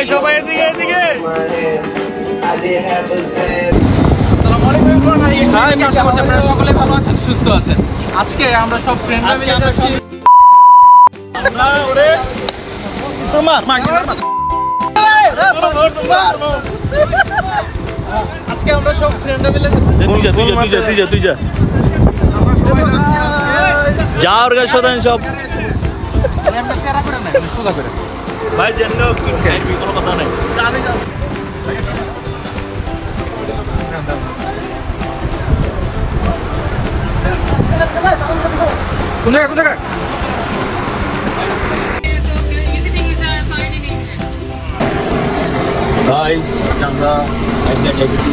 সবাই এদিকে এদিকে। আসসালামু আলাইকুম এভরিওয়ান, আশা করছি আপনারা সকলে ভালো আছেন, সুস্থ আছেন। আজকে আমরা সব ফ্রেন্ডরা মিলে যাচ্ছি। আজকে আমরা সব ফ্রেন্ডরা মিলে তুই যা যা অর্গানাইজেশন সব ভাই জন্য কোনো কথা নাই। কোন জায়গা गाइस আমরা আইসল্যান্ড যাচ্ছি।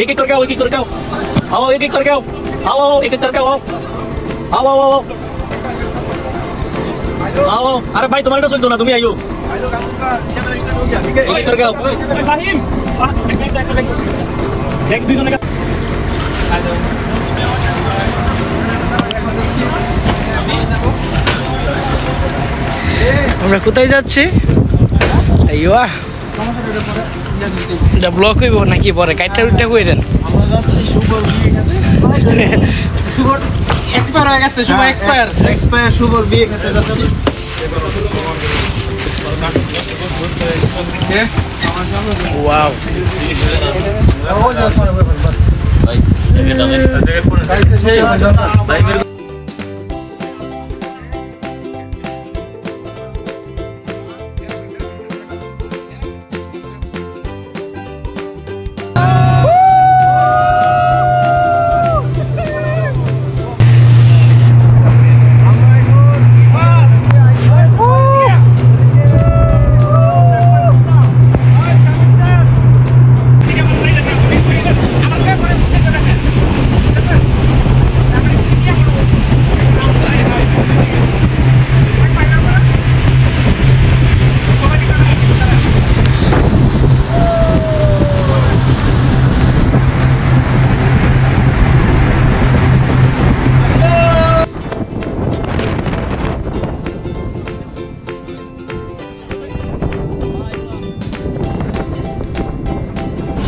एक एक करके आओ आओ एक एक करके आओ एक एक करके आओ अरे भाई तुम्हारे सुन दो ना, तुम ही आइयो एक एक करके आओ। इब्राहिम एक दूसरे का আমরা কোথায় যাচ্ছি? আইয়া যা ব্লক হইব নাকি পরে কাইটা উঠটা কই দেন। আমরা যাচ্ছি শুভর বিয়ে খেতে। শুভর এক্সপায়ার হয়ে গেছে, শুভ এক্সপায়ার শুভর বিয়ে খেতে যাচ্ছি। ওয়াও भाई मेरे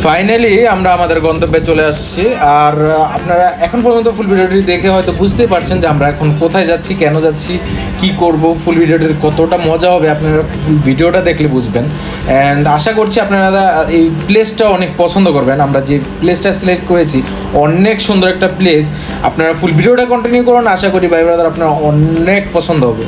ফাইনালি আমরা আমাদের গন্তব্যে চলে আসছি। আর আপনারা এখন পর্যন্ত ফুল ভিডিওটি দেখে হয়তো বুঝতেই পারছেন যে আমরা এখন কোথায় যাচ্ছি, কেন যাচ্ছি, কি করব। ফুল ভিডিওটির কতটা মজা হবে আপনারা ফুল ভিডিওটা দেখলে বুঝবেন। অ্যান্ড আশা করছি আপনারা এই প্লেসটা অনেক পছন্দ করবেন। আমরা যে প্লেসটা সিলেক্ট করেছি অনেক সুন্দর একটা প্লেস। আপনারা ফুল ভিডিওটা কন্টিনিউ করুন, আশা করি ভাই ব্রাদার আপনারা অনেক পছন্দ হবে।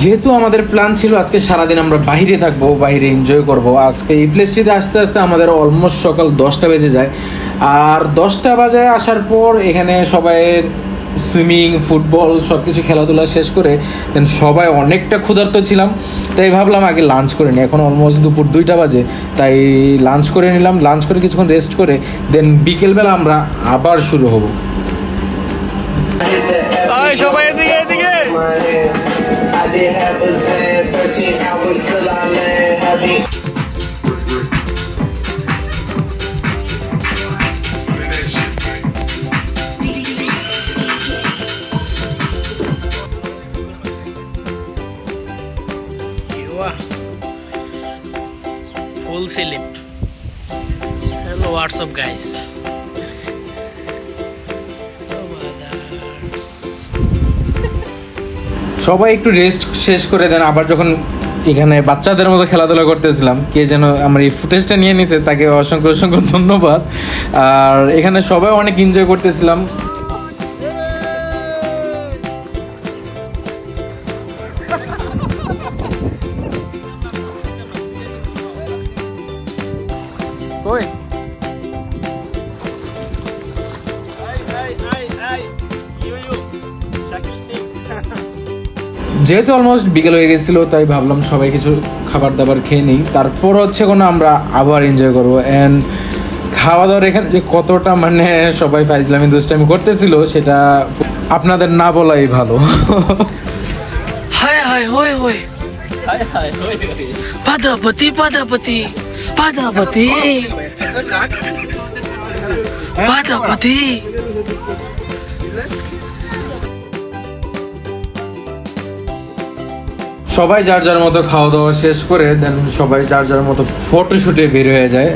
যেহেতু আমাদের প্ল্যান ছিল আজকে সারাদিন আমরা বাইরে থাকবো, বাইরে এনজয় করব। আজকে এই প্লেসটিতে আসতে আসতে আমাদের অলমোস্ট সকাল 10টা বেজে যায়। আর 10টা বাজে আসার পর এখানে সবাই সুইমিং, ফুটবল সব কিছু খেলাধুলা শেষ করে দেন সবাই অনেকটা ক্ষুধার্ত ছিলাম, তাই ভাবলাম আগে লাঞ্চ করে নিই। এখন অলমোস্ট দুপুর 2টা বাজে, তাই লাঞ্চ করে নিলাম। লাঞ্চ করে কিছুক্ষণ রেস্ট করে দেন বিকেলবেলা আমরা আবার শুরু হব। সবাই এদিকে এদিকে। Full slip. Hello, what's up, guys? Hello, others. সবাই একটু রেস্ট শেষ করে দেন। আবার যখন এখানে বাচ্চাদের মতো খেলাধুলা করতেছিলাম, কে যেন আমার এই ফুটেজটা নিয়ে নিছে, তাকে অসংখ্য অসংখ্য ধন্যবাদ। আর এখানে সবাই অনেক এনজয় করতেছিলাম। কই যেহেতু অলমোস্ট বিকেল হয়ে গেছিল, তাই ভাবলাম সবাই কিছু খাবার দাবার খেয়ে নিই, তারপর হচ্ছে কোনো আমরা আবার এনজয় করবো। অ্যান্ড খাওয়া দাওয়ার এখানে যে কতটা মানে সবাই ফাইজলামি দুষ্টামি করতেছিল, সেটা আপনাদের না বলাই ভালো। হায় হায় হই হই হায় হায় হই হই পাদাপতি পাদাপতি পাদাপতি পাদাপতি। সবাই যার যার মতো খাওয়া দাওয়া শেষ করে দেন সবাই যার যার মতো ফটোশুটে বের হয়ে যায়।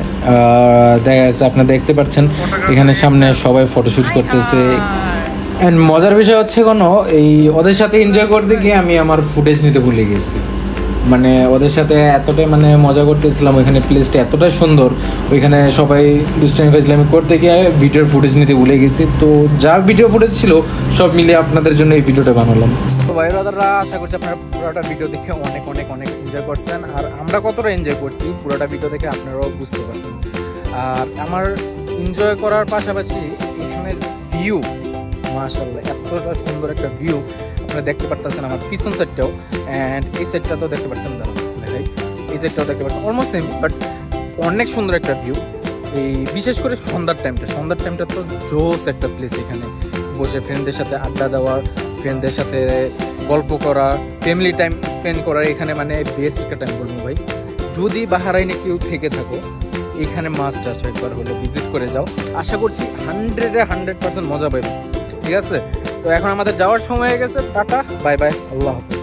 দেখা যাচ্ছে আপনারা দেখতে পাচ্ছেন এখানে সামনে সবাই ফটোশুট করতেছে। অ্যান্ড মজার বিষয় হচ্ছে কোনো এই ওদের সাথে এনজয় করতে গিয়ে আমি আমার ফুটেজ নিতে ভুলে গেছি। মানে ওদের সাথে এতটাই মানে মজা করতেছিলাম, ওইখানে প্লেসটা এতটাই সুন্দর, ওইখানে সবাই দুষ্টামি ফাজলামি করতে গিয়ে ভিডিওর ফুটেজ নিতে ভুলে গেছি। তো যা ভিডিও ফুটেজ ছিল সব মিলে আপনাদের জন্য এই ভিডিওটা বানালাম। তো ভাই ব্রাদাররা, আশা করছি আপনারা পুরোটা ভিডিও দেখে অনেক অনেক অনেক এনজয় করছেন, আর আমরা কতটা এনজয় করছি পুরোটা ভিডিও দেখে আপনারাও বুঝতে পারছেন। আর আমার এনজয় করার পাশাপাশি এখানের ভিউ মাশাআল্লাহ এতটা সুন্দর একটা ভিউ আপনারা দেখতে পারতেছেন আমার পিছন সাইডটাও, অ্যান্ড এই সাইডটাতেও দেখতে পাচ্ছেন, দেখাই এই সাইডটাও দেখতে পাচ্ছেন, অলমোস্ট সেম বাট অনেক সুন্দর একটা ভিউ। এই বিশেষ করে সন্ধ্যার টাইমটা তো জোস একটা প্লেস। এখানে বসে ফ্রেন্ডদের সাথে আড্ডা দেওয়ার, ফ্রেন্ডদের সাথে গল্প করা, ফ্যামিলি টাইম স্পেন্ড করা, এখানে মানে বেস্ট একটা টাইম বলবো ভাই। যদি বাহারাইনে কেউ থেকে থাকো, এখানে মাস্ট একবার হলে ভিজিট করে যাও। আশা করছি 100% মজা পাবে, ঠিক আছে? তো এখন আমাদের যাওয়ার সময় হয়ে গেছে। টাটা, বাই বাই, আল্লাহ হাফেজ।